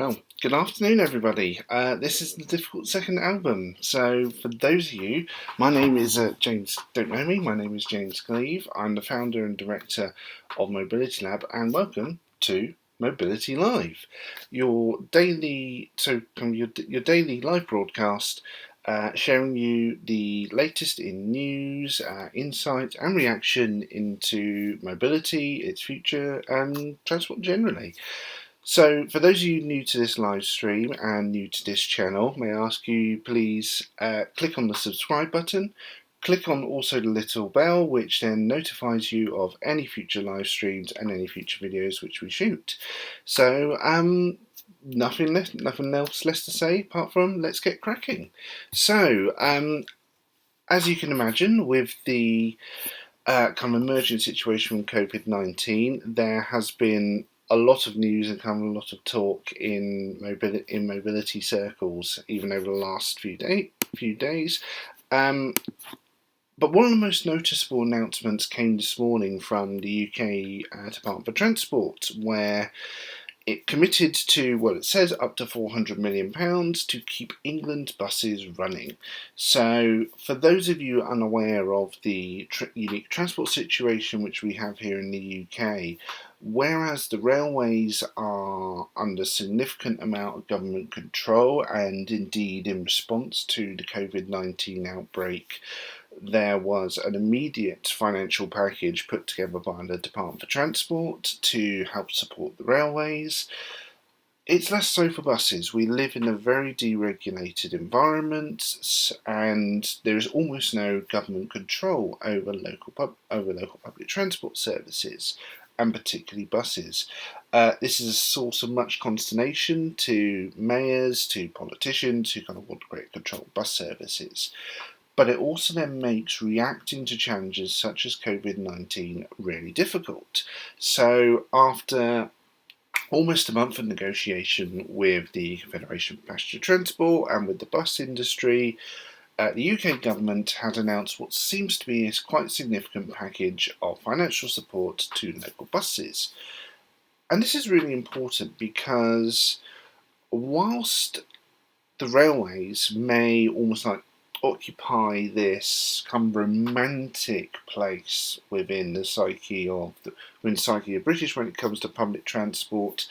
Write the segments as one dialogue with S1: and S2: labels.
S1: Well, good afternoon, everybody. This is the Difficult Second album. So, for those of you, my name is James. Don't know me? My name is James Gleave. I'm the founder and director of Mobility Lab, and welcome to Mobility Live, your daily your daily live broadcast, showing you the latest in news, insight, and reaction into mobility, its future, and transport generally. So, for those of you new to this live stream and new to this channel, may I ask you please click on the subscribe button, click on also the little bell, which then notifies you of any future live streams and any future videos which we shoot. So, nothing else less to say apart from let's get cracking. So, as you can imagine, with the kind of emerging situation with COVID-19, there has been a lot of news and kind of a lot of talk in mobility circles, even over the last few days. But one of the most noticeable announcements came this morning from the UK Department for Transport, where it committed to, well, it says up to £400 million to keep England buses running. So, for those of you unaware of the unique transport situation which we have here in the UK, whereas the railways are under significant amount of government control, and indeed in response to the COVID-19 outbreak, there was an immediate financial package put together by the Department for Transport to help support the railways. It's less so for buses. We live in a very deregulated environment, and there is almost no government control over local public transport services, and particularly buses. This is a source of much consternation to mayors, to politicians who kind of want to create control bus services. But it also then makes reacting to challenges such as COVID-19 really difficult. So after almost a month of negotiation with the Confederation of Passenger Transport and with the bus industry, the UK government had announced what seems to be a quite significant package of financial support to local buses. And this is really important because whilst the railways may almost like occupy this kind of romantic place within the psyche of British when it comes to public transport,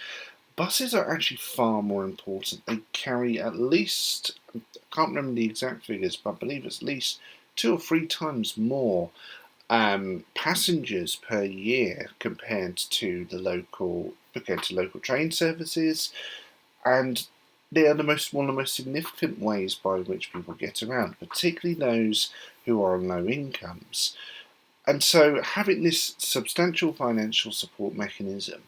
S1: buses are actually far more important. They carry at least, I can't remember the exact figures, but I believe it's at least 2 or 3 times more passengers per year compared to local train services, and they are one of the most significant ways by which people get around, particularly those who are on low incomes. And so having this substantial financial support mechanism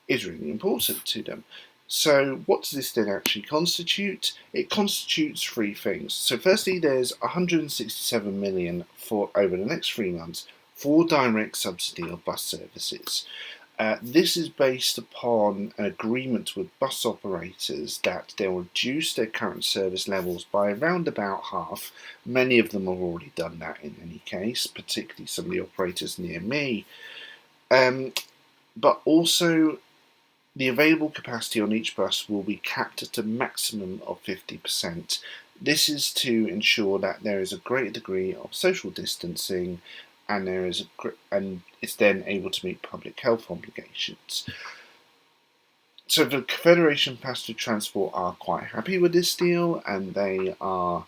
S1: is really important to them. So what does this then actually constitute? It constitutes 3 things. So firstly, there's 167 million for over the next 3 months for direct subsidy of bus services. This is based upon an agreement with bus operators that they'll reduce their current service levels by around about half. Many of them have already done that in any case, particularly some of the operators near me. But also, the available capacity on each bus will be capped at a maximum of 50%. This is to ensure that there is a greater degree of social distancing, and it's then able to meet public health obligations. So the Confederation Passenger Transport are quite happy with this deal, and they are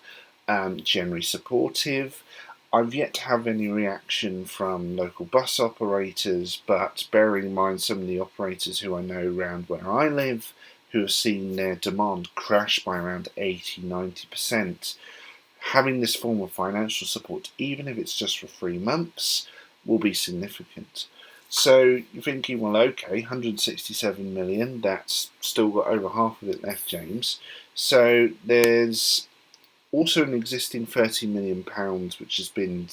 S1: generally supportive. I've yet to have any reaction from local bus operators, but bearing in mind some of the operators who I know around where I live, who have seen their demand crash by around 80-90%, having this form of financial support, even if it's just for 3 months, will be significant. So you're thinking, well, okay, 167 million, that's still got over half of it left, James. So there's also an existing £30 million which has been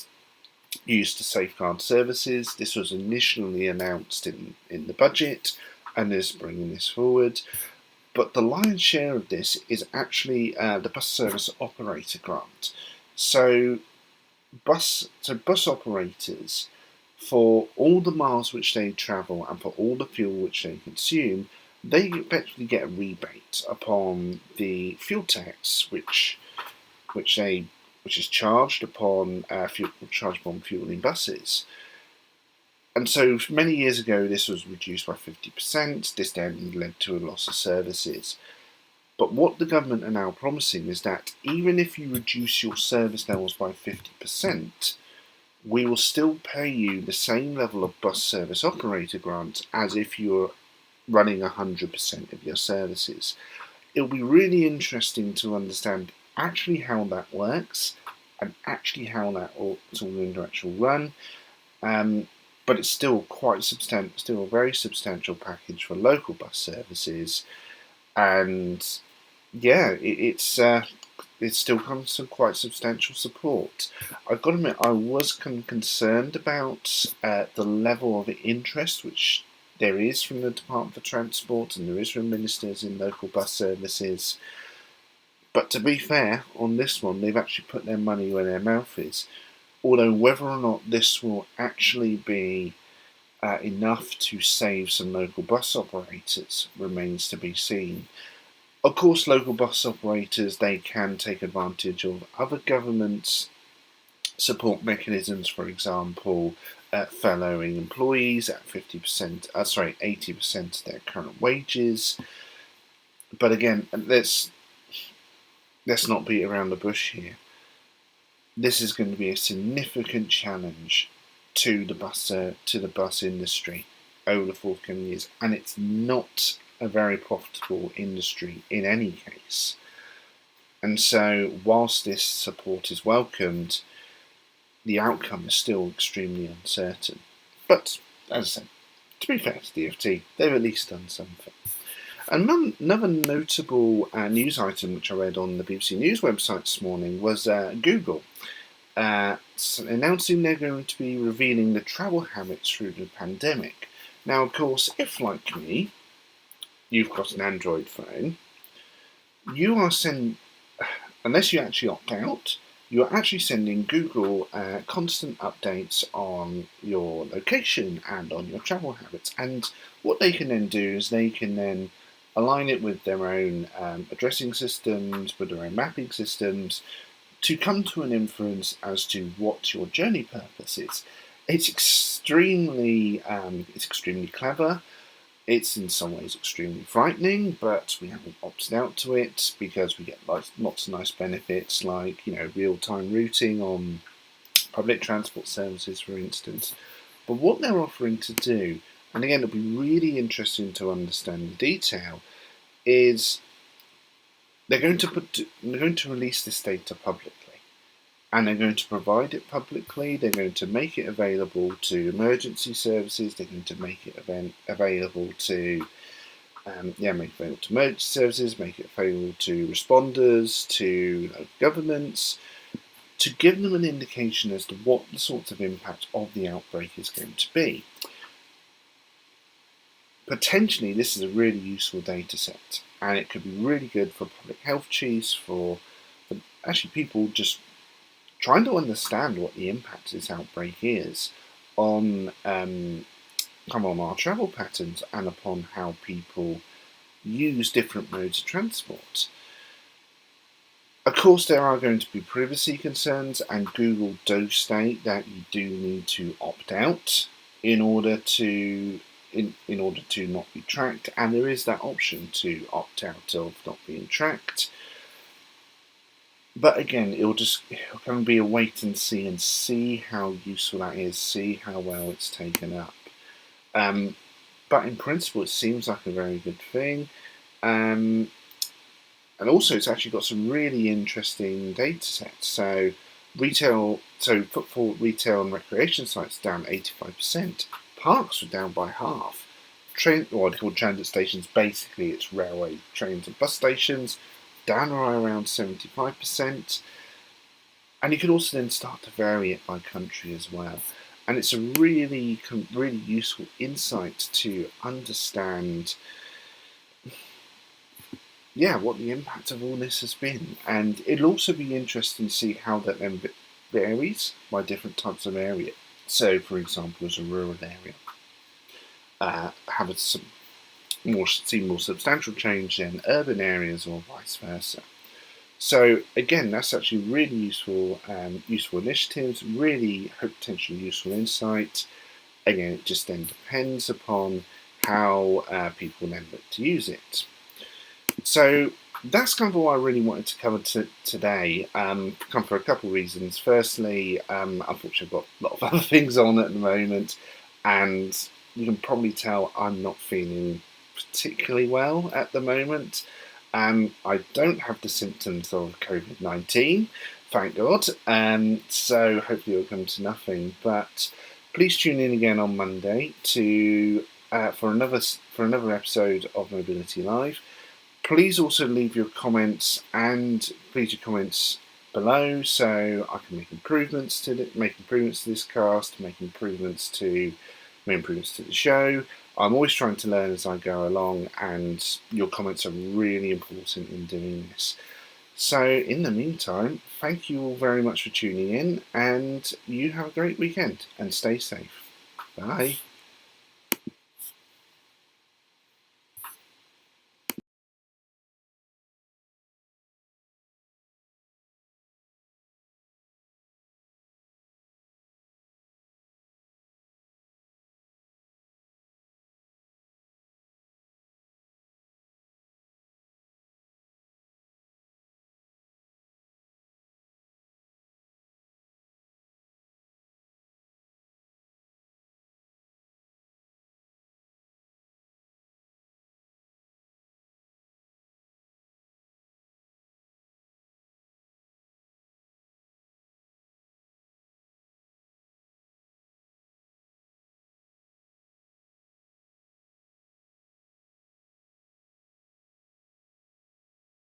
S1: used to safeguard services. This was initially announced in the budget, and is bringing this forward. But the lion's share of this is actually the bus service operator grant. So bus operators, for all the miles which they travel and for all the fuel which they consume, they effectively get a rebate upon the fuel tax, which is charged upon fueling buses. And so many years ago, this was reduced by 50%. This then led to a loss of services. But what the government are now promising is that even if you reduce your service levels by 50%, we will still pay you the same level of bus service operator grant as if you're running 100% of your services. It'll be really interesting to understand actually how that works and actually how that it's all going to actually run. But it's still quite substantial, still a very substantial package for local bus services, and yeah, it's still comes some quite substantial support. I've got to admit, I was concerned about the level of interest which there is from the Department for Transport and there is from ministers in local bus services. But to be fair, on this one, they've actually put their money where their mouth is. Although whether or not this will actually be enough to save some local bus operators remains to be seen. Of course, local bus operators, they can take advantage of other government support mechanisms, for example, furloughing employees at 80% of their current wages. But again, let's not beat around the bush here. This is going to be a significant challenge to the bus industry over the forthcoming years, and it's not a very profitable industry in any case. And so, whilst this support is welcomed, the outcome is still extremely uncertain. But, as I said, to be fair to the DfT, they've at least done something. Another notable news item which I read on the BBC News website this morning was Google announcing they're going to be revealing the travel habits through the pandemic. Now, of course, if like me, you've got an Android phone, you are unless you actually opt out, you are actually sending Google constant updates on your location and on your travel habits. And what they can then do is they can then align it with their own addressing systems, with their own mapping systems, to come to an inference as to what your journey purpose is. It's extremely clever. It's in some ways extremely frightening, but we haven't opted out to it because we get lots of nice benefits, like real-time routing on public transport services, for instance. But what they're offering to do, and again, it'll be really interesting to understand the detail, is they're going to release this data publicly. And they're going to provide it publicly. They're going to make it available to emergency services. They're going to make it available to emergency services. Make it available to responders, to governments, to give them an indication as to what the sorts of impact of the outbreak is going to be. Potentially, this is a really useful data set, and it could be really good for public health chiefs, for actually people just trying to understand what the impact of this outbreak is on our travel patterns and upon how people use different modes of transport. Of course, there are going to be privacy concerns, and Google does state that you do need to opt out in order to not be tracked, and there is that option to opt out of not being tracked. But again, it'll kind of be a wait and see how useful that is, see how well it's taken up. But in principle, it seems like a very good thing. And also, it's actually got some really interesting data sets. So footfall, retail and recreation sites down 85%. Parks were down by half. What they call transit stations, basically it's railway trains and bus stations, down by around 75%. And you can also then start to vary it by country as well. And it's a really useful insight to understand what the impact of all this has been. And it'll also be interesting to see how that then varies by different types of area. So, for example, as a rural area, see more substantial change in urban areas or vice versa. So again, that's actually really useful initiatives, really potentially useful insight. Again, it just then depends upon how people then look to use it. So that's kind of all I really wanted to cover today. Come for a couple of reasons. Firstly, unfortunately, I've got a lot of other things on at the moment, and you can probably tell I'm not feeling particularly well at the moment. I don't have the symptoms of COVID-19, thank God. So hopefully it'll come to nothing. But please tune in again on Monday to for another episode of Mobility Live. Please also leave your comments and please your comments below so I can make improvements to this cast, make improvements to the show. I'm always trying to learn as I go along, and your comments are really important in doing this. So in the meantime, thank you all very much for tuning in, and you have a great weekend and stay safe. Bye.